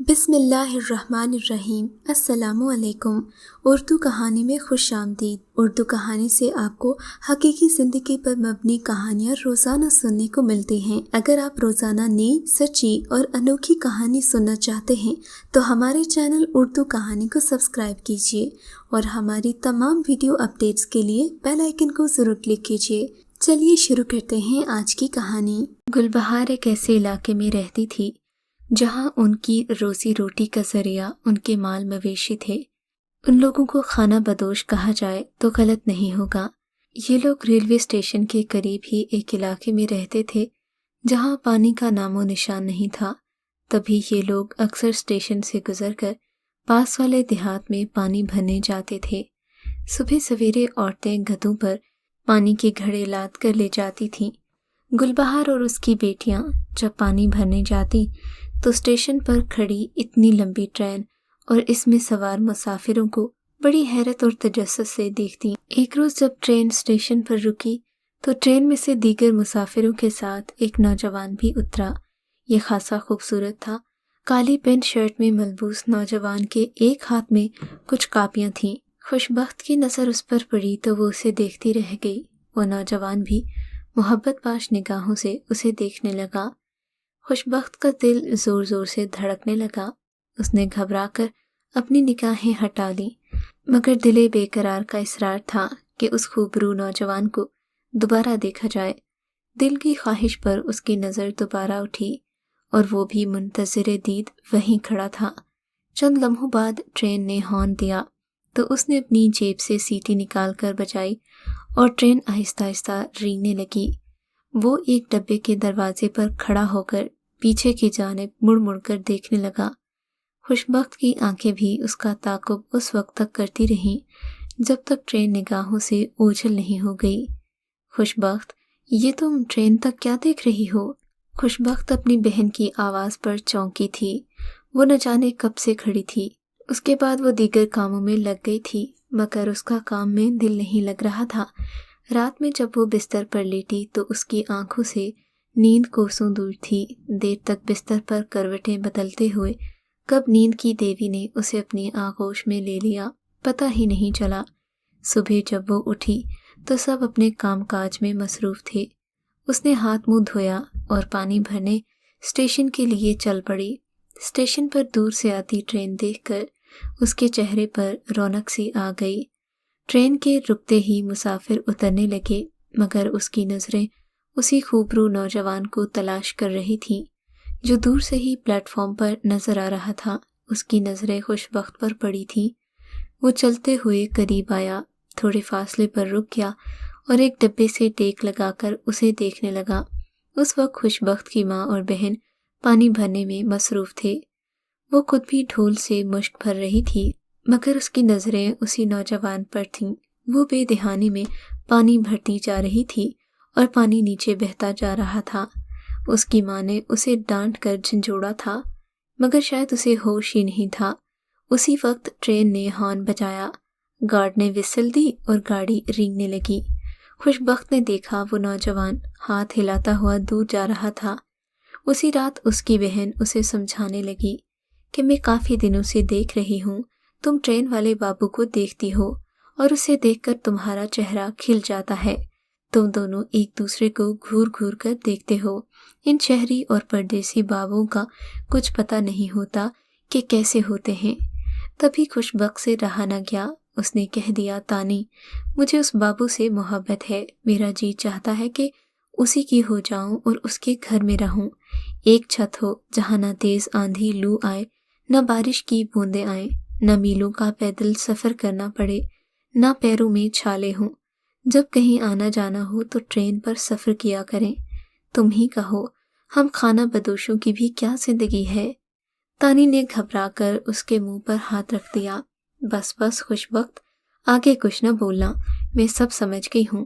بسم اللہ الرحمن الرحیم۔ السلام علیکم۔ اردو کہانی میں خوش آمدید۔ اردو کہانی سے آپ کو حقیقی زندگی پر مبنی کہانیاں روزانہ سننے کو ملتی ہیں۔ اگر آپ روزانہ نئی، سچی اور انوکھی کہانی سننا چاہتے ہیں تو ہمارے چینل اردو کہانی کو سبسکرائب کیجیے اور ہماری تمام ویڈیو اپڈیٹس کے لیے بیل آئیکن کو ضرور کلک کیجیے۔ چلیے شروع کرتے ہیں آج کی کہانی۔ گلبہار ایک ایسے علاقے میں رہتی تھی جہاں ان کی روزی روٹی کا ذریعہ ان کے مال مویشی تھے۔ ان لوگوں کو خانہ بدوش کہا جائے تو غلط نہیں ہوگا۔ یہ لوگ ریلوے اسٹیشن کے قریب ہی ایک علاقے میں رہتے تھے جہاں پانی کا نام و نشان نہیں تھا۔ تبھی یہ لوگ اکثر اسٹیشن سے گزر کر پاس والے دیہات میں پانی بھرنے جاتے تھے۔ صبح سویرے عورتیں گدھوں پر پانی کے گھڑے لاد کر لے جاتی تھیں۔ گلبہار اور اس کی بیٹیاں جب پانی بھرنے جاتی تو اسٹیشن پر کھڑی اتنی لمبی ٹرین اور اس میں سوار مسافروں کو بڑی حیرت اور تجسس سے دیکھتی۔ ایک روز جب ٹرین اسٹیشن پر رکی تو ٹرین میں سے دیگر مسافروں کے ساتھ ایک نوجوان بھی اترا۔ یہ خاصا خوبصورت تھا۔ کالی پینٹ شرٹ میں ملبوس نوجوان کے ایک ہاتھ میں کچھ کاپیاں تھیں۔ خوش بخت کی نظر اس پر پڑی تو وہ اسے دیکھتی رہ گئی۔ وہ نوجوان بھی محبت باش نگاہوں سے اسے دیکھنے لگا۔ خوش بخت کا دل زور زور سے دھڑکنے لگا۔ اس نے گھبرا کر اپنی نگاہیں ہٹا لیں، مگر دل بے قرار کا اصرار تھا کہ اس خوبرو نوجوان کو دوبارہ دیکھا جائے۔ دل کی خواہش پر اس کی نظر دوبارہ اٹھی اور وہ بھی منتظر دید وہیں کھڑا تھا۔ چند لمحوں بعد ٹرین نے ہارن دیا تو اس نے اپنی جیب سے سیٹی نکال کر بجائی اور ٹرین آہستہ آہستہ رینگنے لگی۔ وہ ایک ڈبے کے دروازے پر کھڑا ہو کر پیچھے کی جانب مڑ مڑ کر دیکھنے لگا۔ خوش بخت کی آنکھیں بھی اس کا تعاقب اس وقت تک کرتی رہیں جب تک ٹرین نگاہوں سے اوجھل نہیں ہو گئی۔ خوش بخت، یہ تم ٹرین تک کیا دیکھ رہی ہو؟ خوش بخت اپنی بہن کی آواز پر چونکی تھی۔ وہ نہ جانے کب سے کھڑی تھی۔ اس کے بعد وہ دیگر کاموں میں لگ گئی تھی، مگر اس کا کام میں دل نہیں لگ رہا تھا۔ رات میں جب وہ بستر پر لیٹی تو اس کی آنکھوں سے نیند کوسوں دور تھی۔ دیر تک بستر پر کروٹیں بدلتے ہوئے کب نیند کی دیوی نے اسے اپنی آغوش میں لے لیا پتہ ہی نہیں چلا۔ صبح جب وہ اٹھی تو سب اپنے کام کاج میں مصروف تھے۔ اس نے ہاتھ منہ دھویا اور پانی بھرنے اسٹیشن کے لیے چل پڑی۔ اسٹیشن پر دور سے آتی ٹرین دیکھ کر اس کے چہرے پر رونق سی آ گئی۔ ٹرین کے رکتے ہی مسافر اترنے لگے، مگر اس کی نظریں اسی خوبرو نوجوان کو تلاش کر رہی تھیں جو دور سے ہی پلیٹ فارم پر نظر آ رہا تھا۔ اس کی نظریں خوش بخت پر پڑی تھیں۔ وہ چلتے ہوئے قریب آیا، تھوڑے فاصلے پر رک گیا اور ایک ڈبے سے ٹیک لگا کر اسے دیکھنے لگا۔ اس وقت خوش بخت کی ماں اور بہن پانی بھرنے میں مصروف تھے۔ وہ خود بھی ڈھول سے مشک بھر رہی تھی، مگر اس کی نظریں اسی نوجوان پر تھیں۔ وہ بے دہانی میں پانی بھرتی جا رہی تھی اور پانی نیچے بہتا جا رہا تھا۔ اس کی ماں نے اسے ڈانٹ کر جھنجھوڑا تھا، مگر شاید اسے ہوش ہی نہیں تھا۔ اسی وقت ٹرین نے ہارن بجایا، گارڈ نے وسل دی اور گاڑی رینگنے لگی۔ خوش بخت نے دیکھا وہ نوجوان ہاتھ ہلاتا ہوا دور جا رہا تھا۔ اسی رات اس کی بہن اسے سمجھانے لگی کہ میں کافی دنوں سے دیکھ رہی ہوں تم ٹرین والے بابو کو دیکھتی ہو اور اسے دیکھ کر تمہارا چہرہ کھل جاتا ہے۔ تم دونوں ایک دوسرے کو گھور گھور کر دیکھتے ہو۔ ان شہری اور پردیسی بابوں کا کچھ پتہ نہیں ہوتا کہ کیسے ہوتے ہیں۔ تبھی خوش بخت سے رہا نہ گیا، اس نے کہہ دیا، تانی، مجھے اس بابو سے محبت ہے۔ میرا جی چاہتا ہے کہ اسی کی ہو جاؤں اور اس کے گھر میں رہوں۔ ایک چھت ہو جہاں نہ تیز آندھی لو آئے، نہ بارش کی بوندیں آئیں، نہ میلوں کا پیدل سفر کرنا پڑے، نہ پیروں میں چھالے ہوں۔ جب کہیں آنا جانا ہو تو ٹرین پر سفر کیا کریں۔ تم ہی کہو، ہم خانہ بدوشوں کی بھی کیا زندگی ہے؟ تانی نے گھبرا کر اس کے منہ پر ہاتھ رکھ دیا۔ بس بس خوش بخت، آگے کچھ نہ بولنا، میں سب سمجھ گئی ہوں۔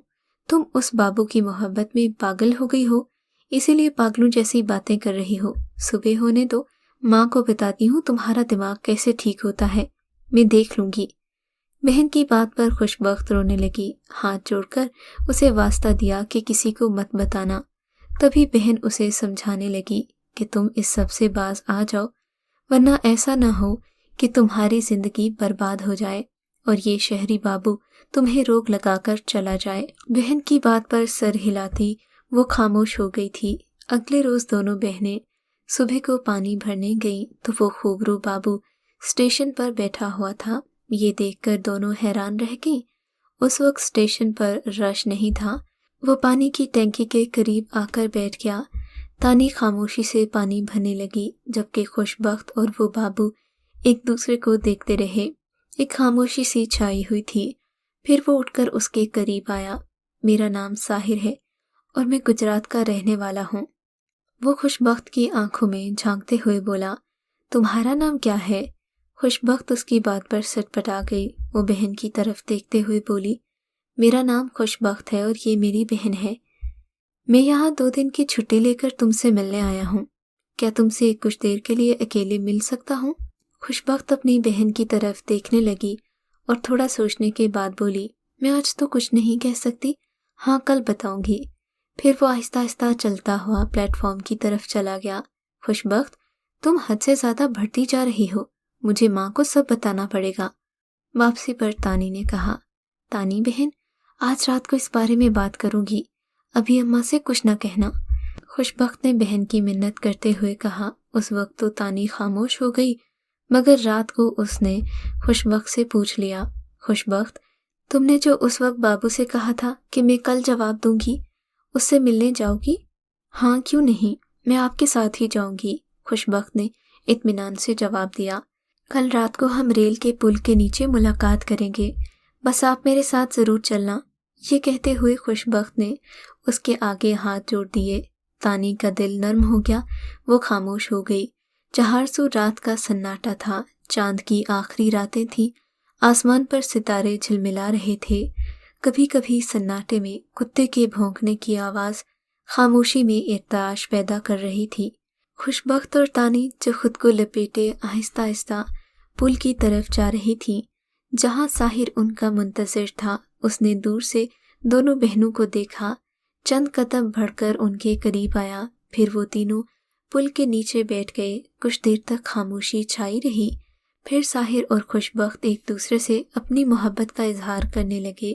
تم اس بابو کی محبت میں پاگل ہو گئی ہو، اسی لیے پاگلوں جیسی باتیں کر رہی ہو۔ صبح ہونے دو، ماں کو بتاتی ہوں تمہارا دماغ کیسے ٹھیک ہوتا ہے، میں دیکھ لوں گی۔ بہن کی بات پر خوش بخت رونے لگی، ہاتھ جوڑ کر اسے واسطہ دیا کہ کسی کو مت بتانا۔ تبھی بہن اسے سمجھانے لگی کہ تم اس سب سے باز آ جاؤ، वरना ऐसा न हो कि तुम्हारी जिंदगी बर्बाद हो जाए और ये शहरी बाबू तुम्हें रोक लगाकर चला जाए। बहन की बात पर सर हिलाती वो खामोश हो गई थी। अगले रोज दोनों बहनें सुबह को पानी भरने गईं तो वो खूबरू बाबू स्टेशन पर बैठा हुआ था। ये देखकर दोनों हैरान रह गईं। उस वक्त स्टेशन पर रश नहीं था। वो पानी की टैंकी के करीब आकर बैठ गया। तानी खामोशी से पानी भरने लगी, जबकि खुशबख्त और वो बाबू एक दूसरे को देखते रहे। एक खामोशी सी छाई हुई थी। फिर वो उठकर उसके करीब आया। मेरा नाम साहिर है और मैं गुजरात का रहने वाला हूँ। वो खुशबख्त की आंखों में झांकते हुए बोला, तुम्हारा नाम क्या है? खुशबख्त उसकी बात पर सटपटा गई। वो बहन की तरफ देखते हुए बोली, मेरा नाम खुशबख्त है और ये मेरी बहन है। मैं यहाँ 2 दिन की छुट्टी लेकर तुमसे मिलने आया हूँ। क्या तुमसे कुछ देर के लिए अकेले मिल सकता हूँ? खुशबख्त अपनी बहन की तरफ देखने लगी और थोड़ा सोचने के बाद बोली, मैं आज तो कुछ नहीं कह सकती, हाँ कल बताऊंगी। फिर वो आहिस्ता आहिस्ता चलता हुआ प्लेटफॉर्म की तरफ चला गया। खुशबख्त, तुम हद से ज्यादा बढ़ती जा रही हो, मुझे माँ को सब बताना पड़ेगा। वापसी पर तानी ने कहा, तानी बहन, आज रात को इस बारे में बात करूंगी, अभी अम्मा से कुछ ना कहना। खुशबख्त ने बहन की मिन्नत करते हुए कहा। उस वक्त तो तानी खामोश हो गई, मगर रात को उसने खुशबख्त से पूछ लिया, खुशबख्त, तुमने जो उस वक्त बाबू से कहा था कि मैं कल जवाब दूंगी, उससे मिलने जाओगी? हाँ, क्यों नहीं, मैं आपके साथ ही जाऊंगी। खुशबख्त ने इत्मीनान से जवाब दिया। कल रात को हम रेल के पुल के नीचे मुलाकात करेंगे, बस आप मेरे साथ जरूर चलना। ये कहते हुए खुशबख्त ने उसके आगे हाथ जोड़ दिए। तानी का दिल नर्म हो गया। वो खामोश हो गई। चहारसू रात का सन्नाटा था। चांद की आखिरी रातें थीं। आसमान पर सितारे झिलमिला रहे थे। कभी कभी सन्नाटे में कुत्ते के भौंकने की आवाज खामोशी में इर्ताश पैदा कर रही थी। खुशबख्त और तानी जो खुद को लपेटे आहिस्ता आहिस्ता पुल की तरफ जा रही थीं, जहां साहिर उनका मुंतजिर था। उसने दूर से दोनों बहनों को देखा, चंद कदम बढ़कर उनके करीब आया। फिर वो तीनों पुल के नीचे बैठ गए। कुछ देर तक खामोशी छाई रही। फिर साहिर और खुशबख्त एक दूसरे से अपनी मोहब्बत का इजहार करने लगे।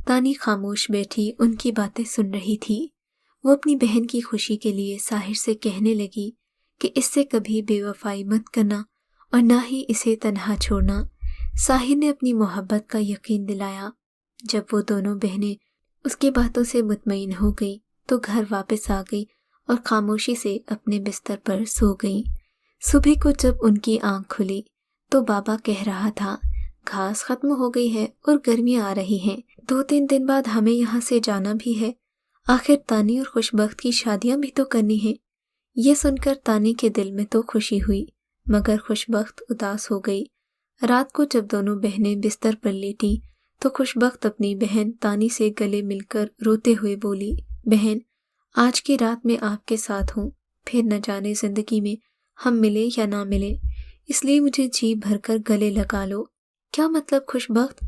तानी खामोश बैठी उनकी बातें सुन रही थी। वो अपनी बहन की खुशी के लिए साहिर से कहने लगी कि इससे कभी बेवफाई मत करना और ना ही इसे तन्हा छोड़ना। साहिर ने अपनी मोहब्बत का यकीन दिलाया। जब वो दोनों बहनें उसकी बातों से मुतमईन हो गई तो घर वापस आ गई और खामोशी से अपने बिस्तर पर सो गई। सुबह को जब उनकी आंख खुली तो बाबा कह रहा था, घास खत्म हो गई है और गर्मियां आ रही हैं। 2-3 दिन बाद हमें यहाँ से जाना भी है। आखिर तानी और खुशबख्त की शादियां भी तो करनी है। ये सुनकर तानी के दिल में तो खुशी हुई, मगर खुशबख्त उदास हो गई। रात को जब दोनों बहनें बिस्तर पर लेटी तो खुशबख्त अपनी बहन तानी से गले मिलकर रोते हुए बोली, बहन, आज की रात मैं आपके साथ हूँ, फिर न जाने जिंदगी में हम मिले या ना मिले, इसलिए मुझे जी भरकर गले लगा लो। क्या मतलब खुशबख्त?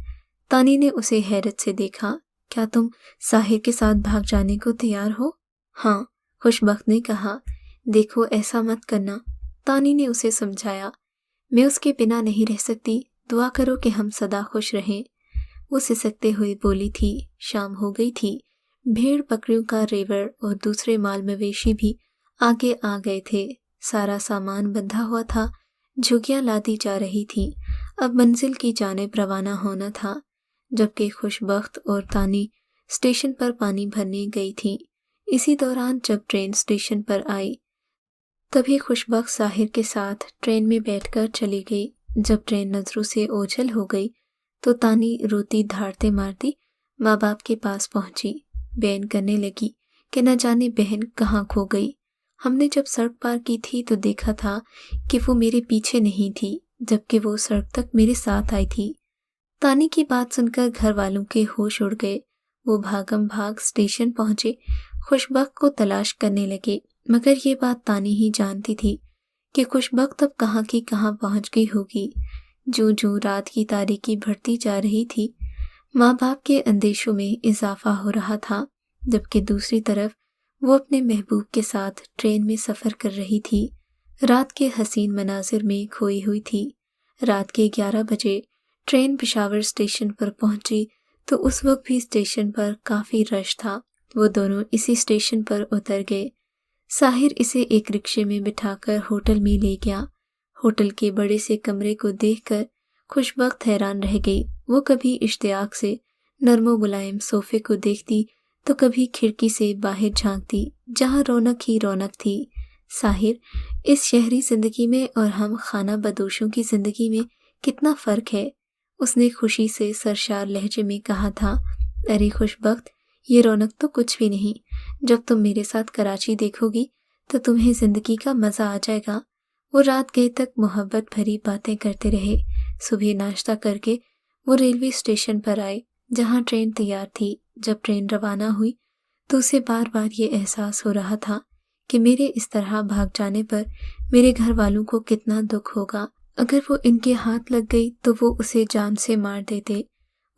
तानी ने उसे हैरत से देखा। क्या तुम साहिर के साथ भाग जाने को तैयार हो? हाँ, खुशबख्त ने कहा। देखो, ऐसा मत करना, तानी ने उसे समझाया। मैं उसके बिना नहीं रह सकती, दुआ करो कि हम सदा खुश रहें। वो सिसकते हुए बोली थी। शाम हो गई थी। भेड़ बकरियों का रेवड़ और दूसरे माल मवेशी भी आगे आ गए थे। सारा सामान बंधा हुआ था। झुग्गियां लादी जा रही थीं। अब मंजिल की जानिब रवाना होना था। जबकि खुशबख्त और तानी स्टेशन पर पानी भरने गई थी। इसी दौरान जब ट्रेन स्टेशन पर आई तभी खुशबख्त साहिर के साथ ट्रेन में बैठकर चली गई। जब ट्रेन नजरों से ओझल हो गई तो तानी रोती धारते मारती माँ बाप के पास पहुंची। बयान करने लगी कि न जाने बहन कहाँ खो गई। हमने जब सड़क पार की थी तो देखा था कि वो मेरे पीछे नहीं थी, जबकि वो सड़क तक मेरे साथ आई थी। तानी की बात सुनकर घर वालों के होश उड़ गए। वो भागम भाग स्टेशन पहुंचे, खुशबख्त को तलाश करने लगे, मगर ये बात तानी ही जानती थी कि खुशबख्त अब कहाँ की कहाँ पहुंच गई होगी। जो रात की तारीकी बढ़ती जा रही थी, माँ बाप के अंदेशों में इजाफा हो रहा था, जबकि दूसरी तरफ वो अपने महबूब के साथ ट्रेन में सफ़र कर रही थी। रात के हसीन मनाजिर में खोई हुई थी। रात के 11 बजे ट्रेन पेशावर स्टेशन पर पहुंची तो उस वक्त भी स्टेशन पर काफ़ी रश था। वो दोनों इसी स्टेशन पर उतर गए। साहिर इसे एक रिक्शे में बिठाकर होटल में ले गया। होटल के बड़े से कमरे को देखकर खुशबख्त हैरान रह गई। वो कभी इश्तियाक से नरमो मुलायम सोफे को देखती तो कभी खिड़की से बाहर झांकती, जहाँ रौनक ही रौनक थी। साहिर, इस शहरी जिंदगी में और हम खाना बदोशों की जिंदगी में कितना फ़र्क है, उसने खुशी से सरशार लहजे में कहा था। अरे खुशबख्त, ये रौनक तो कुछ भी नहीं। जब तुम मेरे साथ कराची देखोगी तो तुम्हें ज़िंदगी का मज़ा आ जाएगा। वो रात गए तक मोहब्बत भरी बातें करते रहे। सुबह नाश्ता करके वो रेलवे स्टेशन पर आए, जहाँ ट्रेन तैयार थी। जब ट्रेन रवाना हुई तो उसे बार बार ये एहसास हो रहा था कि मेरे इस तरह भाग जाने पर मेरे घर वालों को कितना दुख होगा। अगर वो इनके हाथ लग गई तो वो उसे जान से मार देते।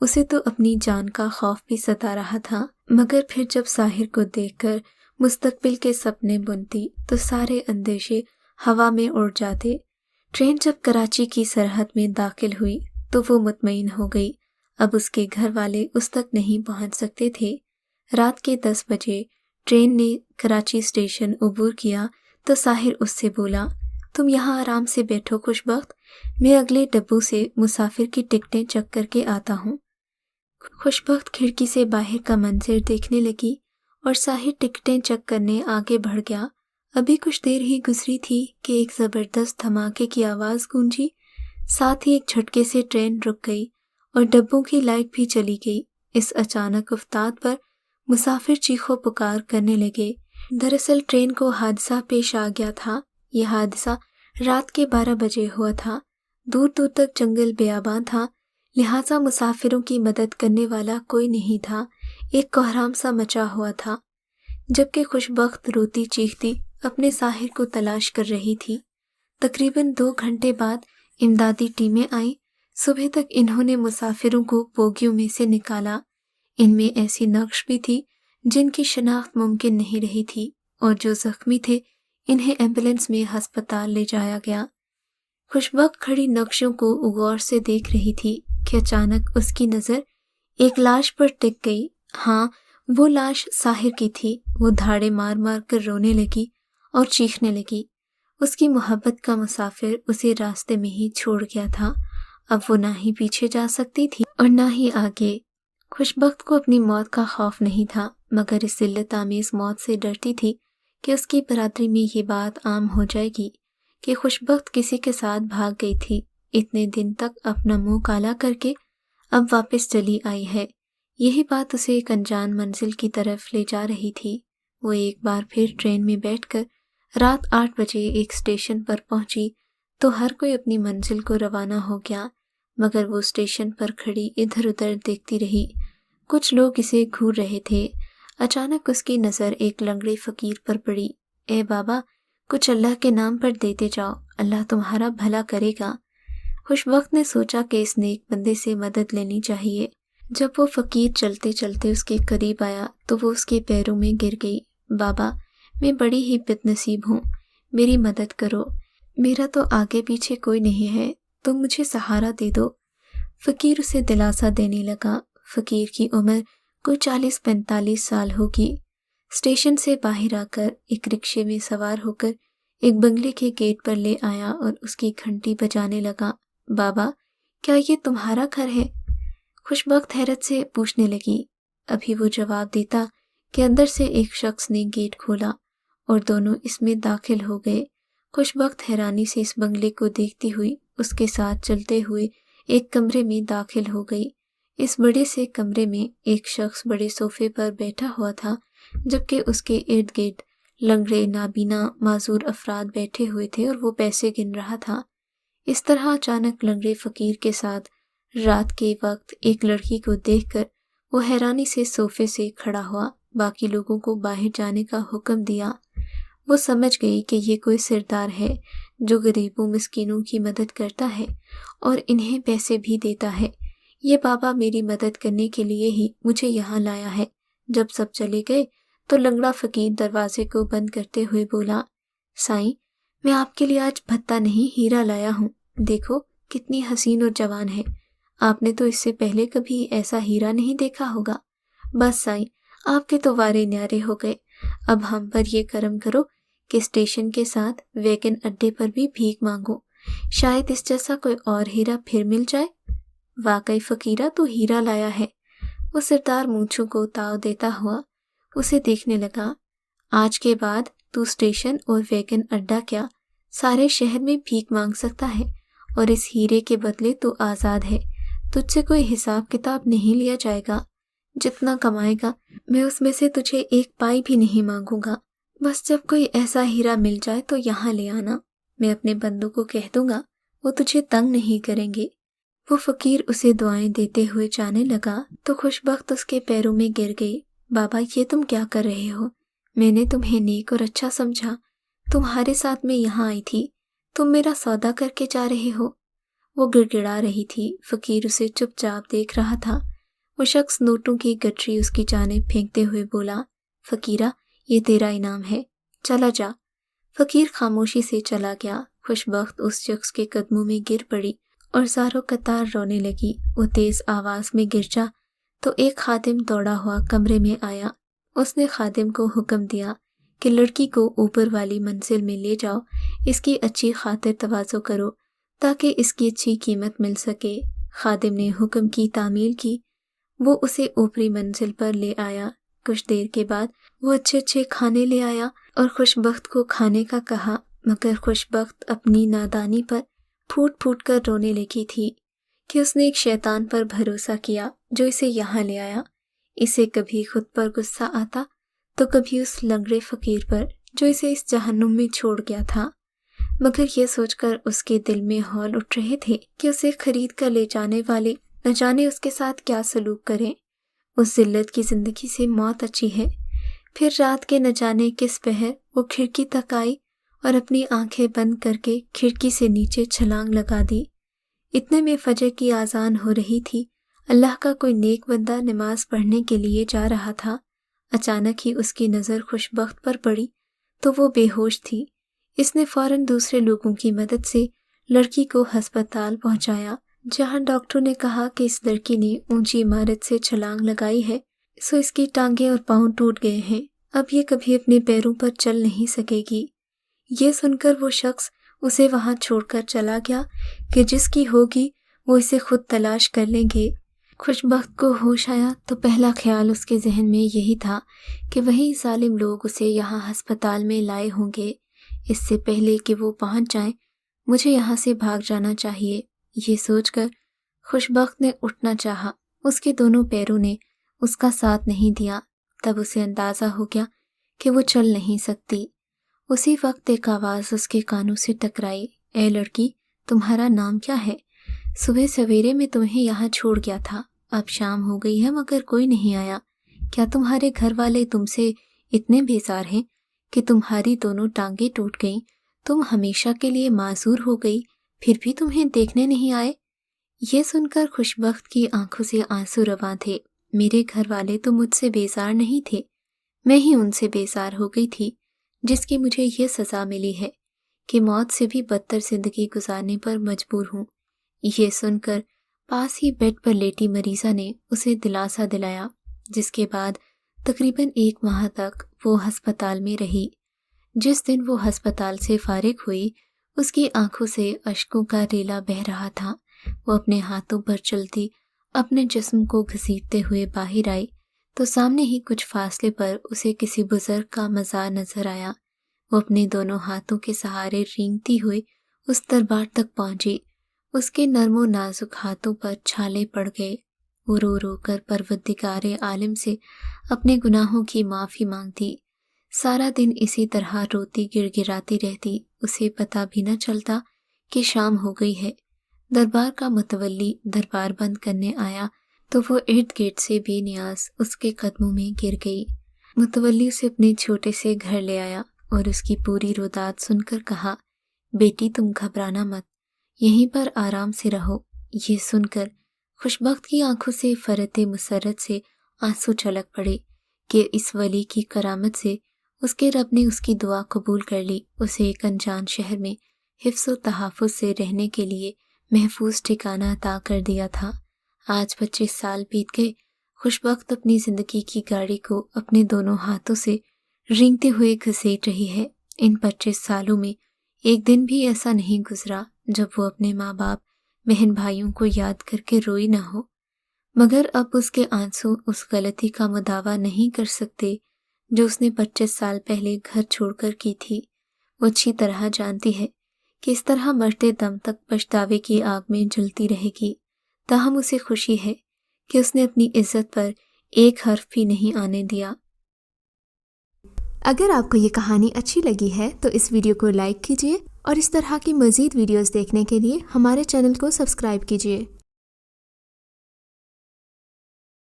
उसे तो अपनी जान का खौफ भी सता रहा था। मगर फिर जब साहिर को देखकर मुस्तकबिल के सपने बुनती तो सारे अंदेशे हवा में उड़ जाते। ट्रेन जब कराची की सरहद में दाखिल हुई तो वो मुतमईन हो गई। अब उसके घर वाले उस तक नहीं पहुंच सकते थे। रात के 10 बजे ट्रेन ने कराची स्टेशन उबूर किया तो साहिर उससे बोला, तुम यहाँ आराम से बैठो खुशबख्त, मैं अगले डब्बों से मुसाफिर की टिकटें चेक करके आता हूँ। खुशबख्त खिड़की से बाहर का मंजर देखने लगी और साहिर टिकटें चेक करने आगे बढ़ गया। अभी कुछ देर ही गुजरी थी कि एक ज़बरदस्त धमाके की आवाज़ गूंजी। साथ ही एक झटके से ट्रेन रुक गई और डब्बों की लाइट भी चली गई। इस अचानक उफ्ताद पर मुसाफिर चीखों पुकार करने लगे। दरअसल ट्रेन को हादसा पेश आ गया था। यह हादसा रात के 12 बजे हुआ था। दूर दूर तक जंगल बेआबान था, लिहाजा मुसाफिरों की मदद करने वाला कोई नहीं था। एक कोहराम सा मचा हुआ था, जबकि खुशबख्त रोती चीखती अपने साहिर को तलाश कर रही थी। तकरीबन 2 घंटे बाद इमदादी टीमें आईं। सुबह तक इन्होंने मुसाफिरों को बोगियों में से निकाला। इनमें ऐसी नक्श भी थी जिनकी शनाख्त मुमकिन नहीं रही थी, और जो जख्मी थे इन्हें एम्बुलेंस में हस्पताल ले जाया गया। खुशबख्त खड़ी नक्शों को गौर से देख रही थी कि अचानक उसकी नज़र एक लाश पर टिक गई। हाँ, वो लाश साहिर की थी। वो धाड़े मार मार कर रोने लगी और चीखने लगी। उसकी मोहब्बत का मुसाफिर उसे रास्ते में ही छोड़ गया था। अब वो ना ही पीछे जा सकती थी और ना ही आगे। खुशबख्त को अपनी मौत का खौफ नहीं था, मगर इस जिल्लत आमेज मौत से डरती थी कि उसकी बरादरी में ये बात आम हो जाएगी कि खुशबख्त किसी के साथ भाग गई थी। इतने दिन तक अपना मुंह काला करके अब वापस चली आई है। यही बात उसे एक अनजान मंजिल की तरफ ले जा रही थी। वो एक बार फिर ट्रेन में बैठकर रात 8 बजे एक स्टेशन पर पहुंची तो हर कोई अपनी मंजिल को रवाना हो गया, मगर वो स्टेशन पर खड़ी इधर उधर देखती रही। कुछ लोग इसे घूर रहे थे। अचानक उसकी नज़र एक लंगड़े फ़कीर पर पड़ी। ए बाबा, कुछ अल्लाह के नाम पर देते जाओ, अल्लाह तुम्हारा भला करेगा। खुशबख्त ने सोचा कि इस नेक बंदे से मदद लेनी चाहिए। जब वो फ़कीर चलते चलते उसके करीब आया तो वो उसके पैरों में गिर गई। बाबा, मैं बड़ी ही बदनसीब हूँ, मेरी मदद करो। मेरा तो आगे पीछे कोई नहीं है, तुम मुझे सहारा दे दो। फ़कीर उसे दिलासा देने लगा। फ़कीर की उम्र कोई 40-45 साल होगी। स्टेशन से बाहर आकर एक रिक्शे में सवार होकर एक बंगले के गेट पर ले आया और उसकी घंटी बजाने लगा। बाबा, क्या ये तुम्हारा घर है? खुशबख्त हैरत से पूछने लगी। अभी वो जवाब देता कि अंदर से एक शख्स ने गेट खोला और दोनों इसमें दाखिल हो गए। खुशबख्त हैरानी से इस बंगले को देखती हुई उसके साथ चलते हुए एक कमरे में दाखिल हो गई। इस बड़े से कमरे में एक शख्स बड़े सोफे पर बैठा हुआ था, जबकि उसके इर्द गिर्द लंगड़े नाबीना माजूर अफराद बैठे हुए थे और वो पैसे गिन रहा था। इस तरह अचानक लंगड़े फ़कीर के साथ रात के वक्त एक लड़की को देखकर वो हैरानी से सोफे से खड़ा हुआ। बाकी लोगों को बाहर जाने का हुक्म दिया। वो समझ गई कि ये कोई सरदार है जो गरीबों मिस्कीनों की मदद करता है और इन्हें पैसे भी देता है। ये बाबा मेरी मदद करने के लिए ही मुझे यहाँ लाया है। जब सब चले गए तो लंगड़ा फ़कीर दरवाजे को बंद करते हुए बोला, साईं, मैं आपके लिए आज भत्ता नहीं हीरा लाया हूँ। देखो कितनी हसीन और जवान है। आपने तो इससे पहले कभी ऐसा हीरा नहीं देखा होगा। बस साईं, आपके तो वारे न्यारे हो गए। अब हम पर ये करम करो कि स्टेशन के साथ वैगन अड्डे पर भी भीख मांगो, शायद इस जैसा कोई और हीरा फिर मिल जाए। वाकई फकीरा तो हीरा लाया है। वो सरदार मूंछों को ताव देता हुआ उसे देखने लगा। आज के बाद तू स्टेशन और वैगन अड्डा क्या, सारे शहर में भीख मांग सकता है, और इस हीरे के बदले तू आज़ाद है। तुझसे कोई हिसाब किताब नहीं लिया जाएगा। जितना कमाएगा मैं उसमें से तुझे एक पाई भी नहीं मांगूंगा। बस जब कोई ऐसा हीरा मिल जाए तो यहाँ ले आना। मैं अपने बंदों को कह दूंगा, वो तुझे तंग नहीं करेंगे। वो फकीर उसे दुआएं देते हुए जाने लगा तो खुशबख्त उसके पैरों में गिर गई। बाबा, ये तुम क्या कर रहे हो? मैंने तुम्हें नेक और अच्छा समझा, तुम्हारे साथ मैं यहाँ आई थी, तुम मेरा सौदा करके जा रहे हो। वो गिड़गिड़ा रही थी। फकीर उसे चुपचाप देख रहा था। वो शख्स नोटों की गठरी उसकी जानिब फेंकते हुए बोला, फकीरा, ये तेरा इनाम है, चला जा। फकीर खामोशी से चला गया। खुशबख्त उस शख्स के कदमों में गिर पड़ी और ज़ारो कतार रोने लगी। वो तेज आवाज में गिर जा तो एक खादिम दौड़ा हुआ कमरे में आया। उसने खादिम को हुक्म दिया कि लड़की को ऊपर वाली मंजिल में ले जाओ, इसकी अच्छी खातिर तवाज़ो करो ताकि इसकी अच्छी कीमत मिल सके। खादिम ने हुक्म की तामील की। वो उसे ऊपरी मंजिल पर ले आया। कुछ देर के बाद वो अच्छे अच्छे खाने ले आया और खुशबख्त को खाने का कहा, मगर खुशबख्त अपनी नादानी पर फूट फूट कर रोने लगी थी कि उसने एक शैतान पर भरोसा किया जो इसे यहाँ ले आया। इसे कभी खुद पर गुस्सा आता तो कभी उस लंगड़े फकीर पर जो इसे इस जहन्नुम में छोड़ गया था। मगर यह सोचकर उसके दिल में हौल उठ रहे थे कि उसे खरीद कर ले जाने वाले न जाने उसके साथ क्या सलूक करें। उस जिल्लत की जिंदगी से मौत अच्छी है। फिर रात के न जाने किस पहर वो खिड़की तक आई और अपनी आंखें बंद करके खिड़की से नीचे छलांग लगा दी। इतने में फजर की आज़ान हो रही थी। अल्लाह का कोई नेक बंदा नमाज पढ़ने के लिए जा रहा था। अचानक ही उसकी नज़र खुशबख्त पर पड़ी तो वो बेहोश थी। इसने फौरन दूसरे लोगों की मदद से लड़की को अस्पताल पहुंचाया, जहां डॉक्टरों ने कहा कि इस लड़की ने ऊंची इमारत से छलांग लगाई है, सो इसकी टांगें और पांव टूट गए हैं। अब ये कभी अपने पैरों पर चल नहीं सकेगी। ये सुनकर वो शख्स उसे वहां छोड़कर चला गया कि जिसकी होगी वो इसे खुद तलाश कर लेंगे। खुशबख्त को होश आया तो पहला ख्याल उसके जहन में यही था कि वही जालिम लोग उसे यहाँ अस्पताल में लाए होंगे। इससे पहले कि वो पहुंच जाएं, मुझे यहाँ से भाग जाना चाहिए। ये सोचकर खुशबख्त ने उठना चाहा, उसके दोनों पैरों ने उसका साथ नहीं दिया। तब उसे अंदाजा हो गया कि वो चल नहीं सकती। उसी वक्त एक आवाज़ उसके कानों से टकराई, ए लड़की, तुम्हारा नाम क्या है? सुबह सवेरे में तुम्हें यहाँ छोड़ गया था, अब शाम हो गई है मगर कोई नहीं आया। क्या तुम्हारे घर वाले तुमसे इतने बेजार हैं कि तुम्हारी दोनों टांगें टूट गईं, तुम हमेशा के लिए माजूर हो गई, फिर भी तुम्हें देखने नहीं आए? ये सुनकर खुशबख्त की आंखों से आंसू रवां थे। मेरे घर वाले तो मुझसे बेजार नहीं थे, मैं ही उनसे बेजार हो गई थी, जिसकी मुझे ये सज़ा मिली है कि मौत से भी बदतर जिंदगी गुजारने पर मजबूर हूँ। ये सुनकर पास ही बेड पर लेटी मरीज़ा ने उसे दिलासा दिलाया, जिसके बाद तकरीबन 1 माह तक वो अस्पताल में रही। जिस दिन वो अस्पताल से फारिग हुई, उसकी आंखों से अश्कों का रेला बह रहा था। वो अपने हाथों पर चलती अपने जिस्म को घसीटते हुए बाहर आई तो सामने ही कुछ फासले पर उसे किसी बुजुर्ग का मज़ार नजर आया। वो अपने दोनों हाथों के सहारे रेंगती हुई उस दरबार तक पहुंची। उसके नर्मो नाजुक हाथों पर छाले पड़ गए। वो रो रो कर परवरदिगारे आलिम से अपने गुनाहों की माफ़ी मांगती। सारा दिन इसी तरह रोती गिड़गिड़ाती रहती। उसे पता भी न चलता कि शाम हो गई है। दरबार का मुतवल्ली दरबार बंद करने आया तो वो इर्द गिर्द से बेनियाज उसके कदमों में गिर गई। मुतवल्ली उसे अपने छोटे से घर ले आया और उसकी पूरी रोदात सुनकर कहा, बेटी तुम घबराना मत, यहीं पर आराम से रहो। ये सुनकर खुशबख्त की आंखों से फरते मुसरत से आंसू छलक पड़े कि इस वली की करामत से اس کے رب نے اس کی دعا قبول کر لی، اسے ایک انجان شہر میں حفظ و تحفظ سے رہنے کے لیے محفوظ ٹھکانہ عطا کر دیا تھا۔ آج 25 سال بیت گئے، خوش بخت اپنی زندگی کی گاڑی کو اپنے دونوں ہاتھوں سے رینگتے ہوئے گھسیٹ رہی ہے۔ ان 25 سالوں میں ایک دن بھی ایسا نہیں گزرا جب وہ اپنے ماں باپ، بہن بھائیوں کو یاد کر کے روئی نہ ہو، مگر اب اس کے آنسو اس غلطی کا مداوع نہیں کر سکتے جو اس نے 25 سال پہلے گھر چھوڑ کر کی تھی۔ وہ اچھی طرح جانتی ہے کہ اس طرح مرتے دم تک پچھتاوے کی آگ میں جلتی رہے گی، تاہم اسے خوشی ہے کہ اس نے اپنی عزت پر ایک حرف بھی نہیں آنے دیا۔ اگر آپ کو یہ کہانی اچھی لگی ہے تو اس ویڈیو کو لائک کیجیے اور اس طرح کی مزید ویڈیوز دیکھنے کے لیے ہمارے چینل کو سبسکرائب کیجیے۔